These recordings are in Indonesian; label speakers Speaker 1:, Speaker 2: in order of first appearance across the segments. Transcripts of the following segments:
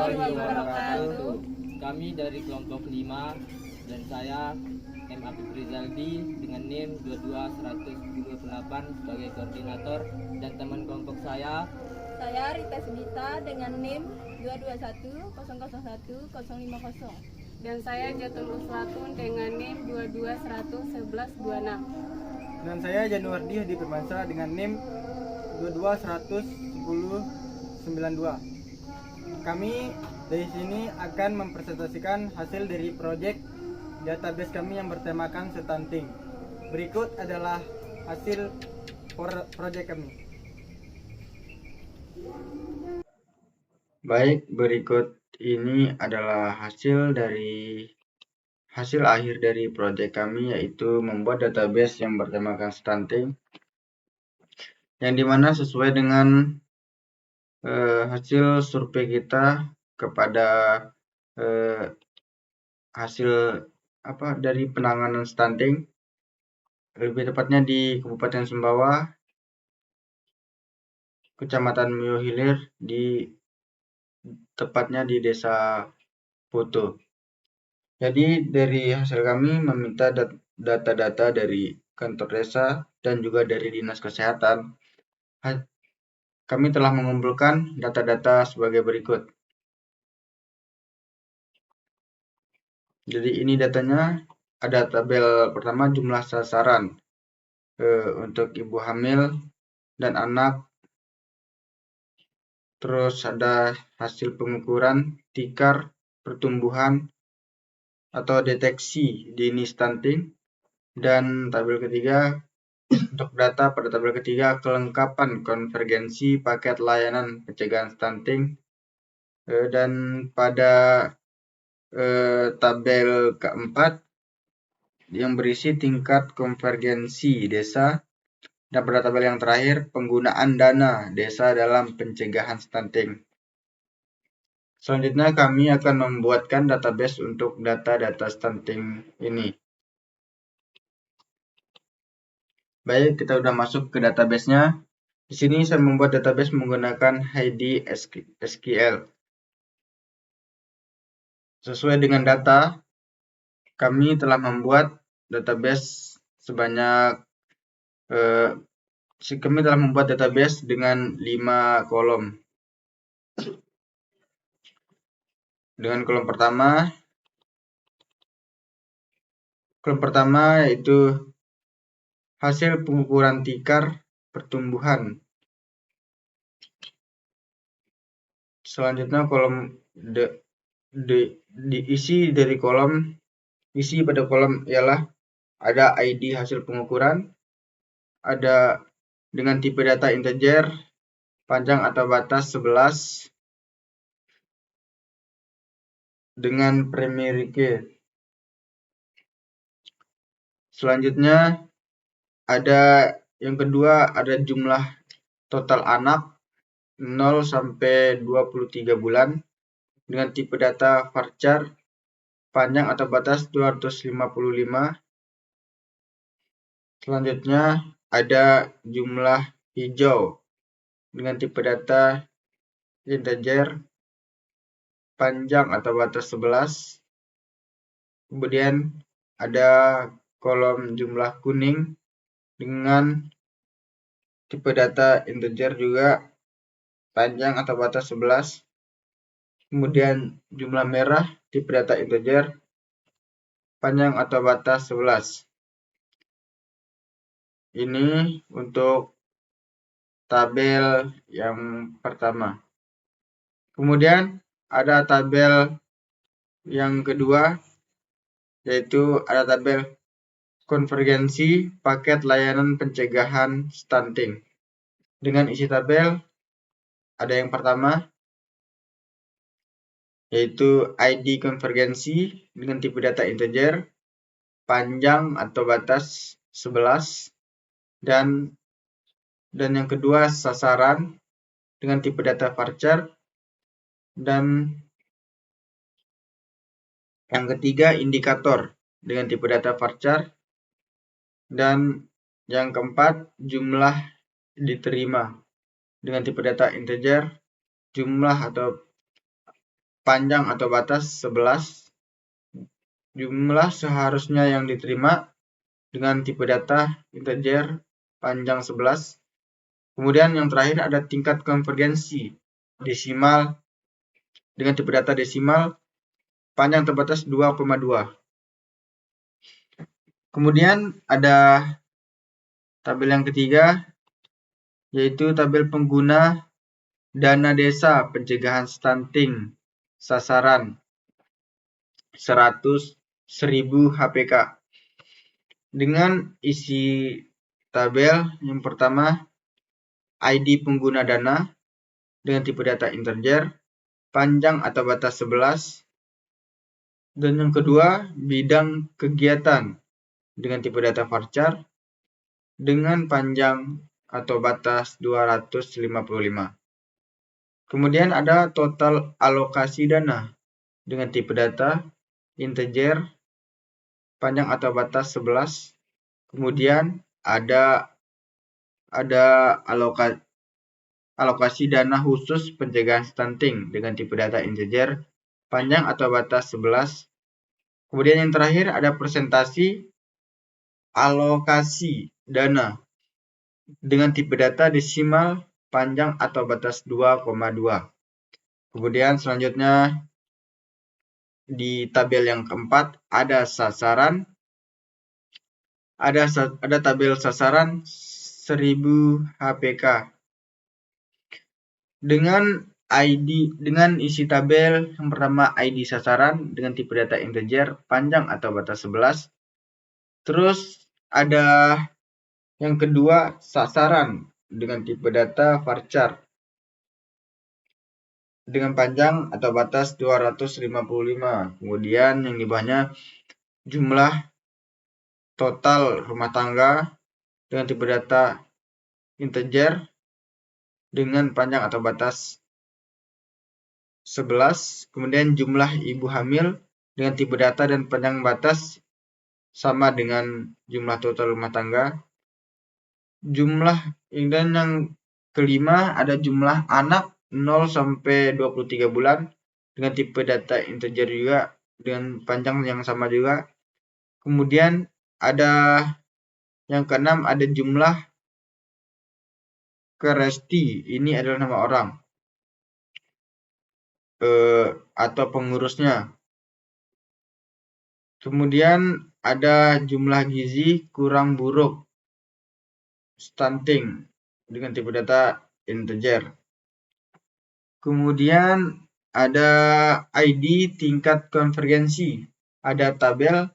Speaker 1: warahmatullahi wabarakatuh. Kami dari kelompok 5 dan saya M. Apip Rizaldi dengan NIM 22128 sebagai koordinator, dan teman kelompok saya
Speaker 2: Rita Sudita dengan NIM 221001050.
Speaker 3: Dan saya Jatul Uslatun dengan NIM 2211126.
Speaker 4: Dan saya Januardi Hadi Firmansyah dengan NIM 2211092. Kami dari sini akan mempresentasikan hasil dari proyek database kami yang bertemakan stunting. Berikut adalah hasil proyek kami.
Speaker 5: Baik, berikut ini adalah hasil akhir dari proyek kami, yaitu membuat database yang bertemakan stunting, yang dimana sesuai dengan hasil survei kita kepada hasil dari penanganan stunting, lebih tepatnya di Kabupaten Sumbawa, Kecamatan Mio Hilir, tepatnya di Desa Poto. Jadi dari hasil kami meminta data-data dari kantor desa dan juga dari dinas kesehatan. Kami telah mengumpulkan data-data sebagai berikut. Jadi ini datanya, ada tabel pertama jumlah sasaran untuk ibu hamil dan anak. Terus ada hasil pengukuran tikar pertumbuhan atau deteksi dini stunting. Dan tabel ketiga, untuk data pada tabel ketiga, kelengkapan konvergensi paket layanan pencegahan stunting. Dan pada tabel keempat yang berisi tingkat konvergensi desa. Dan pada tabel yang terakhir, penggunaan dana desa dalam pencegahan stunting. Selanjutnya kami akan membuatkan database untuk data-data stunting ini. Baik, kita sudah masuk ke database-nya. Di sini saya membuat database menggunakan ID SQL. Sesuai dengan data, kami telah membuat database dengan 5 kolom. Dengan kolom pertama yaitu hasil pengukuran tikar pertumbuhan. Selanjutnya kolom isi pada kolom ialah ada ID hasil pengukuran, ada dengan tipe data integer, panjang atau batas 11, dengan primary key. Selanjutnya yang kedua ada jumlah total anak 0 sampai 23 bulan dengan tipe data varchar, panjang atau batas 255. Selanjutnya ada jumlah hijau dengan tipe data integer, panjang atau batas 11. Kemudian ada kolom jumlah kuning dengan tipe data integer juga, panjang atau batas 11. Kemudian jumlah merah tipe data integer, panjang atau batas 11. Ini untuk tabel yang pertama. Kemudian ada tabel yang kedua, yaitu ada tabel konvergensi paket layanan pencegahan stunting. Dengan isi tabel ada yang pertama, yaitu ID konvergensi dengan tipe data integer, panjang atau batas 11, dan yang kedua sasaran dengan tipe data varchar, dan yang ketiga indikator dengan tipe data varchar, dan yang keempat jumlah diterima dengan tipe data integer, jumlah atau panjang atau batas 11, jumlah seharusnya yang diterima dengan tipe data integer panjang 11. Kemudian yang terakhir ada tingkat konvergensi desimal dengan tipe data desimal panjang terbatas 2,2. Kemudian ada tabel yang ketiga, yaitu tabel pengguna dana desa pencegahan stunting sasaran 100.000 HPK. Dengan isi tabel yang pertama, ID pengguna dana dengan tipe data integer, panjang atau batas 11. Dan yang kedua, bidang kegiatan dengan tipe data varchar dengan panjang atau batas 255. Kemudian ada total alokasi dana dengan tipe data integer panjang atau batas 11. Kemudian ada alokasi dana khusus pencegahan stunting dengan tipe data integer panjang atau batas 11. Kemudian yang terakhir ada presentasi alokasi dana dengan tipe data desimal panjang atau batas 2,2. Kemudian selanjutnya di tabel yang keempat ada sasaran. Ada tabel sasaran 1000 HPK. Dengan isi tabel yang pertama ID sasaran dengan tipe data integer panjang atau batas 11. Terus ada yang kedua sasaran dengan tipe data varchar dengan panjang atau batas 255. Kemudian yang di bawahnya jumlah total rumah tangga dengan tipe data integer dengan panjang atau batas 11. Kemudian jumlah ibu hamil dengan tipe data dan panjang batas sama dengan jumlah total rumah tangga. Dan yang kelima ada jumlah anak 0 sampai 23 bulan dengan tipe data integer juga dengan panjang yang sama juga. Kemudian ada yang keenam ada jumlah Keresti, ini adalah nama orang atau pengurusnya. Kemudian ada jumlah gizi kurang buruk stunting dengan tipe data integer. Kemudian ada ID tingkat konvergensi, ada tabel.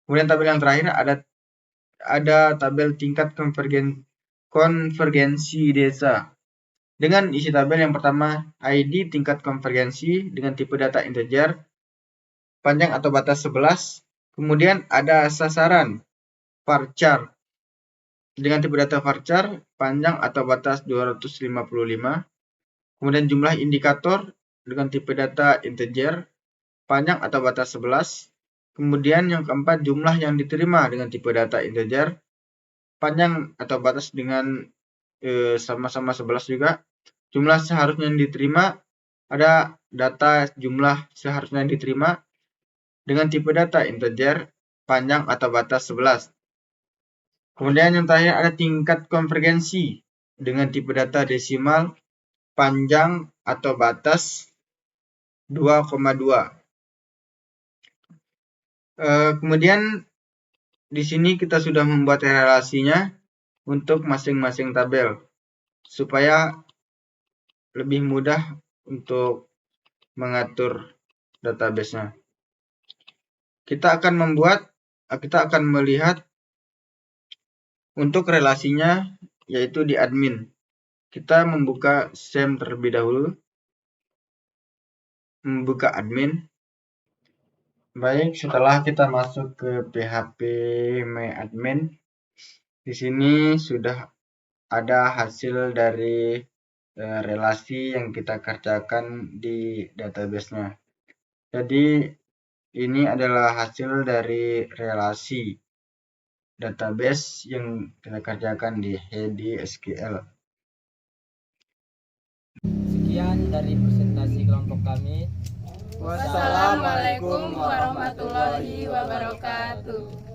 Speaker 5: Kemudian tabel yang terakhir ada tabel tingkat konvergensi desa. Dengan isi tabel yang pertama, ID tingkat konvergensi dengan tipe data integer, panjang atau batas 11. Kemudian ada sasaran varchar dengan tipe data varchar, panjang atau batas 255. Kemudian jumlah indikator dengan tipe data integer, panjang atau batas 11. Kemudian yang keempat, jumlah yang diterima dengan tipe data integer, panjang atau batas dengan sama-sama 11 juga. Jumlah seharusnya yang diterima, ada data jumlah seharusnya yang diterima dengan tipe data integer, panjang atau batas 11. Kemudian yang terakhir ada tingkat konvergensi dengan tipe data desimal, panjang atau batas 2,2. Kemudian di sini kita sudah membuat relasinya untuk masing-masing tabel supaya lebih mudah untuk mengatur database-nya. Kita akan melihat untuk relasinya yaitu di admin. Kita membuka SEM terlebih dahulu. Membuka admin. Baik, setelah kita masuk ke PHP My Admin, di sini sudah ada hasil dari relasi yang kita kerjakan di database-nya. Jadi ini adalah hasil dari relasi database yang kita kerjakan di HDSQL.
Speaker 1: Sekian dari presentasi kelompok kami.
Speaker 3: Wassalamualaikum warahmatullahi wabarakatuh.